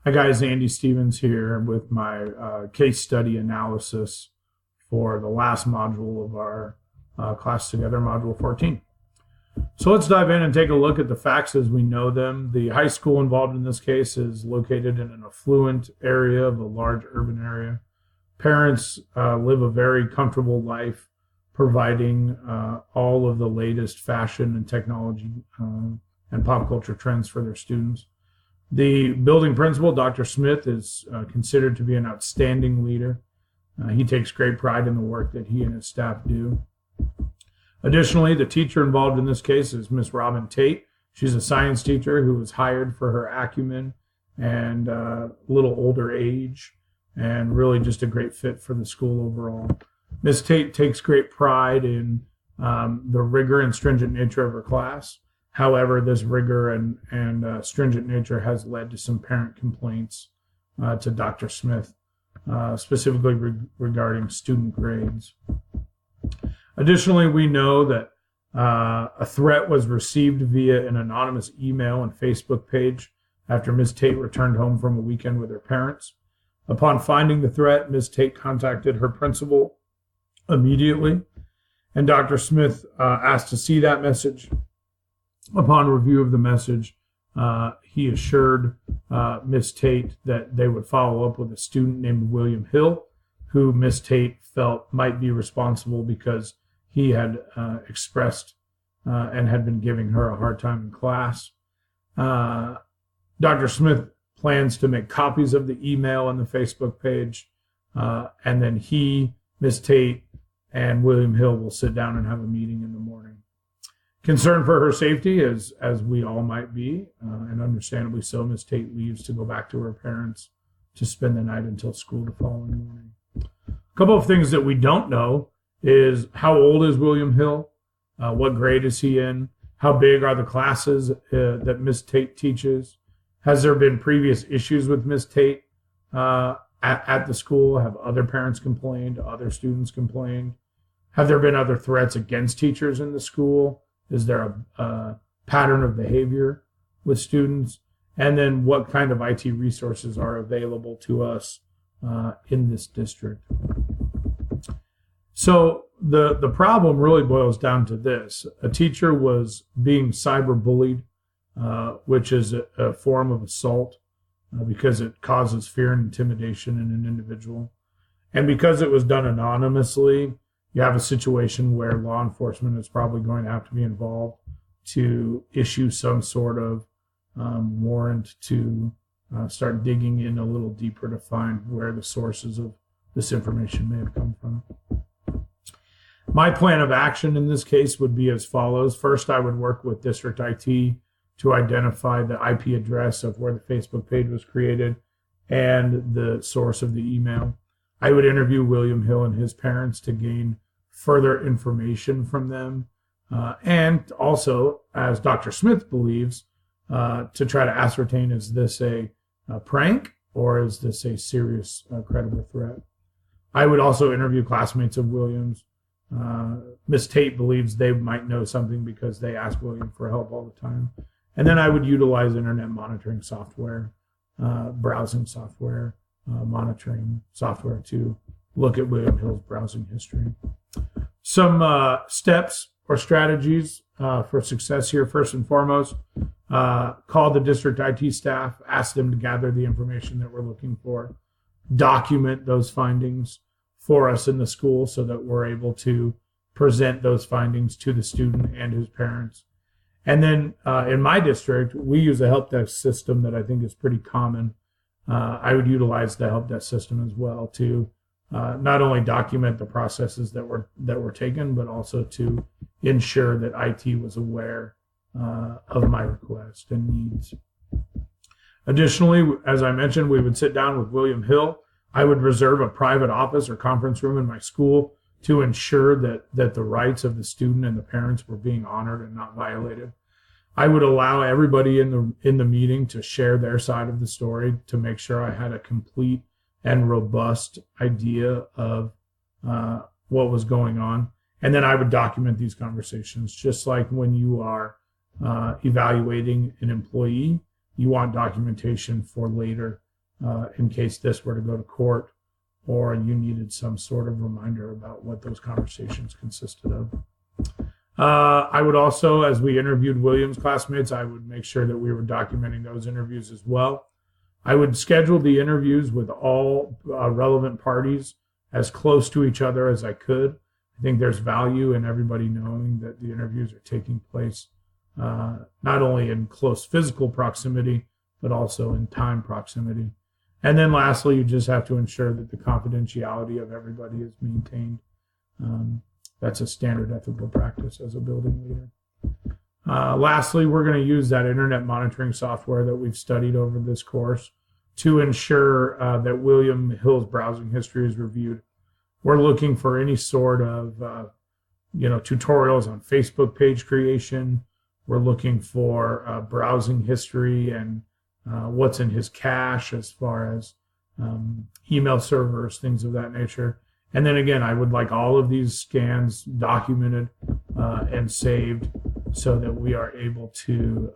Hi guys, Andy Stevens here with my case study analysis for the last module of our class together, module 14. So let's dive in and take a look at the facts as we know them. The high school involved in this case is located in an affluent area of a large urban area. Parents live a very comfortable life, providing all of the latest fashion and technology and pop culture trends for their students. The building principal, Dr. Smith, is considered to be an outstanding leader. He takes great pride in the work that he and his staff do. Additionally, the teacher involved in this case is Miss Robin Tate. She's a science teacher who was hired for her acumen and a little older age, and really just a great fit for the school overall. Miss Tate takes great pride in the rigor and stringent nature of her class. However, this rigor and stringent nature has led to some parent complaints to Dr. Smith, specifically regarding student grades. Additionally, we know that a threat was received via an anonymous email and Facebook page after Ms. Tate returned home from a weekend with her parents. Upon finding the threat, Ms. Tate contacted her principal immediately, and Dr. Smith asked to see that message. Upon review of the message, he assured Miss Tate that they would follow up with a student named William Hill, who Miss Tate felt might be responsible because he had expressed and had been giving her a hard time in class. Dr. Smith plans to make copies of the email and the Facebook page, and then he, Miss Tate, and William Hill will sit down and have a meeting in the morning. Concerned for her safety, as we all might be, and understandably so, Miss Tate leaves to go back to her parents to spend the night until school the following morning. A couple of things that we don't know is how old is William Hill? What grade is he in? How big are the classes that Miss Tate teaches? Has there been previous issues with Miss Tate at the school? Have other parents complained? Other students complained? Have there been other threats against teachers in the school? Is there a pattern of behavior with students? And then what kind of IT resources are available to us in this district? So the problem really boils down to this. A teacher was being cyberbullied, which is a form of assault because it causes fear and intimidation in an individual. And because it was done anonymously, you have a situation where law enforcement is probably going to have to be involved to issue some sort of warrant to start digging in a little deeper to find where the sources of this information may have come from. My plan of action in this case would be as follows. First, I would work with District IT to identify the IP address of where the Facebook page was created and the source of the email. I would interview William Hill and his parents to gain further information from them. And also, as Dr. Smith believes, to try to ascertain, is this a prank or is this a serious, credible threat? I would also interview classmates of William's. Miss Tate believes they might know something because they ask William for help all the time. And then I would utilize internet monitoring software, browsing software, monitoring software to look at William Hill's browsing history. Some steps or strategies for success here. First and foremost, call the district IT staff, ask them to gather the information that we're looking for, document those findings for us in the school so that we're able to present those findings to the student and his parents. And then in my district, we use a help desk system that I think is pretty common. I would utilize the help desk system as well to not only document the processes that were taken, but also to ensure that IT was aware of my request and needs. Additionally, as I mentioned, we would sit down with William Hill. I would reserve a private office or conference room in my school to ensure that the rights of the student and the parents were being honored and not violated. I would allow everybody in the meeting to share their side of the story to make sure I had a complete and robust idea of what was going on. And then I would document these conversations, just like when you are evaluating an employee, you want documentation for later in case this were to go to court or you needed some sort of reminder about what those conversations consisted of. I would also, as we interviewed William's classmates, I would make sure that we were documenting those interviews as well. I would schedule the interviews with all relevant parties as close to each other as I could. I think there's value in everybody knowing that the interviews are taking place not only in close physical proximity, but also in time proximity. And then lastly, you just have to ensure that the confidentiality of everybody is maintained. That's a standard ethical practice as a building leader. Lastly, we're going to use that internet monitoring software that we've studied over this course to ensure that William Hill's browsing history is reviewed. We're looking for any sort of tutorials on Facebook page creation. We're looking for browsing history and what's in his cache as far as email servers, things of that nature. And then again, I would like all of these scans documented and saved so that we are able to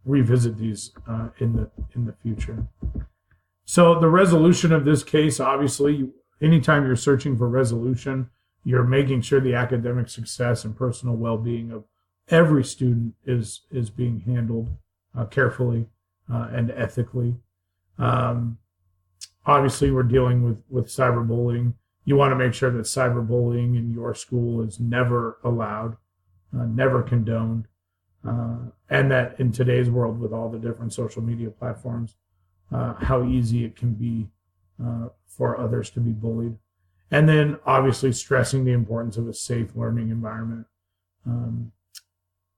revisit these in the future. So the resolution of this case, obviously, anytime you're searching for resolution, you're making sure the academic success and personal well-being of every student is being handled carefully and ethically. Obviously, we're dealing with cyberbullying. You want to make sure that cyberbullying in your school is never allowed, never condoned, and that in today's world with all the different social media platforms, how easy it can be for others to be bullied. And then obviously stressing the importance of a safe learning environment,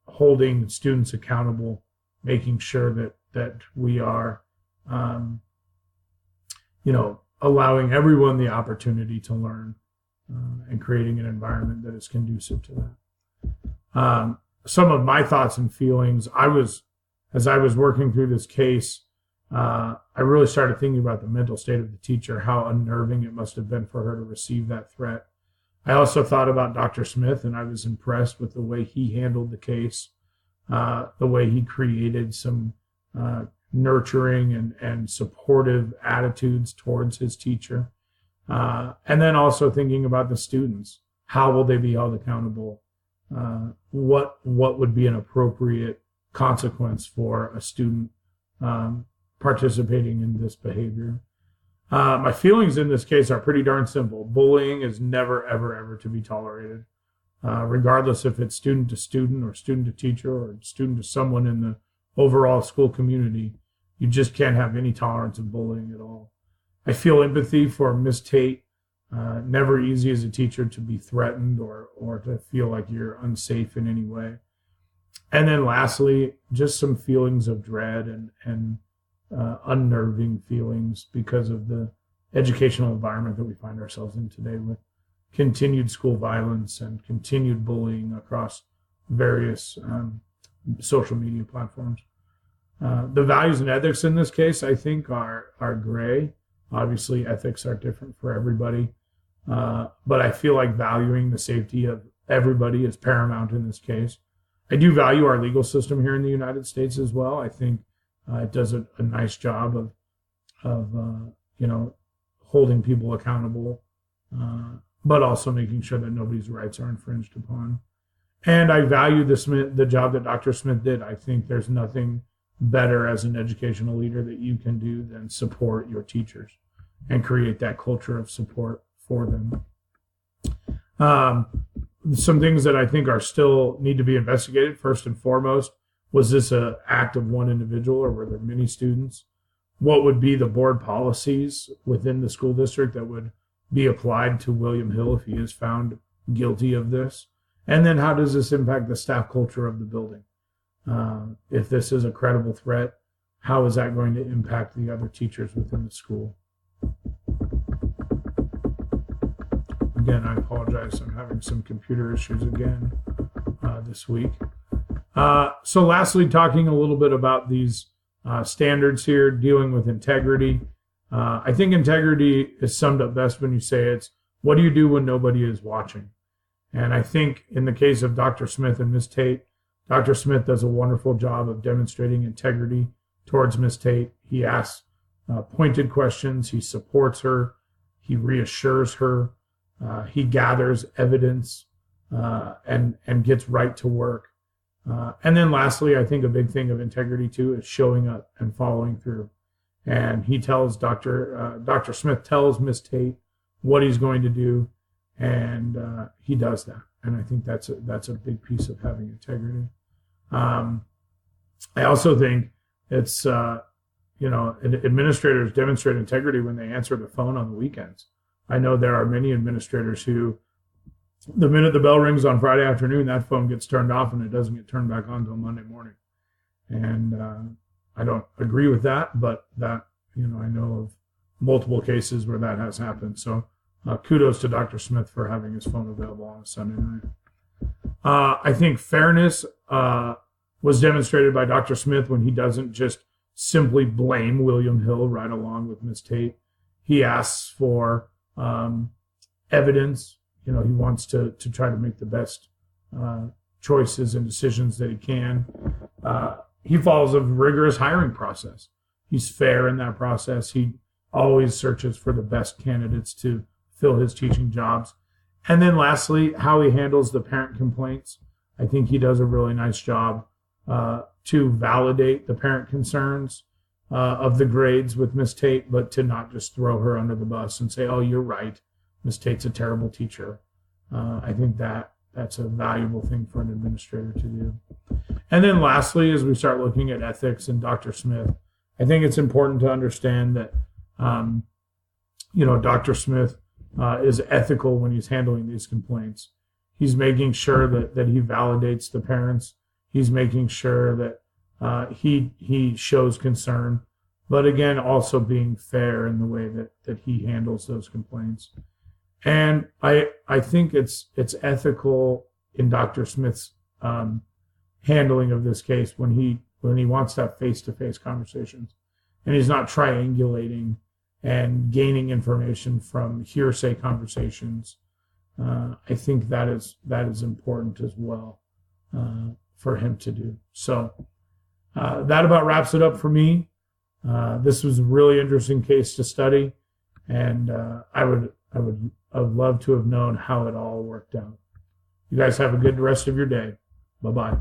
holding students accountable, making sure that we are allowing everyone the opportunity to learn and creating an environment that is conducive to that. Some of my thoughts and feelings, as I was working through this case, I really started thinking about the mental state of the teacher, how unnerving it must have been for her to receive that threat. I also thought about Dr. Smith, and I was impressed with the way he handled the case, the way he created some nurturing and supportive attitudes towards his teacher. And then also thinking about the students. How will they be held accountable? What would be an appropriate consequence for a student participating in this behavior? My feelings in this case are pretty darn simple. Bullying is never, ever, ever to be tolerated, regardless if it's student to student or student to teacher or student to someone in the overall school community. You just can't have any tolerance of bullying at all. I feel empathy for Miss Tate. Never easy as a teacher to be threatened or to feel like you're unsafe in any way. And then lastly, just some feelings of dread and unnerving feelings because of the educational environment that we find ourselves in today, with continued school violence and continued bullying across various social media platforms. The values and ethics in this case, I think, are gray. Obviously, ethics are different for everybody. But I feel like valuing the safety of everybody is paramount in this case. I do value our legal system here in the United States as well. I think it does a nice job of holding people accountable, but also making sure that nobody's rights are infringed upon. And I value the job that Dr. Smith did. I think there's nothing better as an educational leader that you can do than support your teachers and create that culture of support for them. Some things that I think are still need to be investigated. First and foremost, was this an act of one individual or were there many students? What would be the board policies within the school district that would be applied to William Hill if he is found guilty of this? And then how does this impact the staff culture of the building? If this is a credible threat, how is that going to impact the other teachers within the school? Again, I apologize. I'm having some computer issues again this week. So lastly, talking a little bit about these standards here, dealing with integrity. I think integrity is summed up best when you say it's, what do you do when nobody is watching? And I think in the case of Dr. Smith and Ms. Tate, Dr. Smith does a wonderful job of demonstrating integrity towards Miss Tate. He asks pointed questions. He supports her. He reassures her. He gathers evidence and gets right to work. And then lastly, I think a big thing of integrity too is showing up and following through. And he tells Dr. Smith tells Miss Tate what he's going to do, and he does that. And I think that's a big piece of having integrity. I also think it's administrators demonstrate integrity when they answer the phone on the weekends. I know there are many administrators who, the minute the bell rings on Friday afternoon, that phone gets turned off and it doesn't get turned back on until Monday morning. And I don't agree with that, but that, I know of multiple cases where that has happened. So kudos to Dr. Smith for having his phone available on a Sunday night. I think fairness was demonstrated by Dr. Smith when he doesn't just simply blame William Hill right along with Miss Tate. He asks for evidence. He wants to try to make the best choices and decisions that he can. He follows a rigorous hiring process. He's fair in that process. He always searches for the best candidates to fill his teaching jobs. And then lastly, how he handles the parent complaints. I think he does a really nice job to validate the parent concerns of the grades with Miss Tate, but to not just throw her under the bus and say, oh, you're right, Miss Tate's a terrible teacher. I think that's a valuable thing for an administrator to do. And then lastly, as we start looking at ethics and Dr. Smith, I think it's important to understand that, Dr. Smith is ethical when he's handling these complaints. He's making sure that he validates the parents. He's making sure that he shows concern, but again, also being fair in the way that he handles those complaints. And I think it's ethical in Dr. Smith's handling of this case when he wants to have face-to-face conversations, and he's not triangulating and gaining information from hearsay conversations. I think that is important as well for him to do. So that about wraps it up for me. This was a really interesting case to study, and I would love to have known how it all worked out. You guys have a good rest of your day. Bye-bye.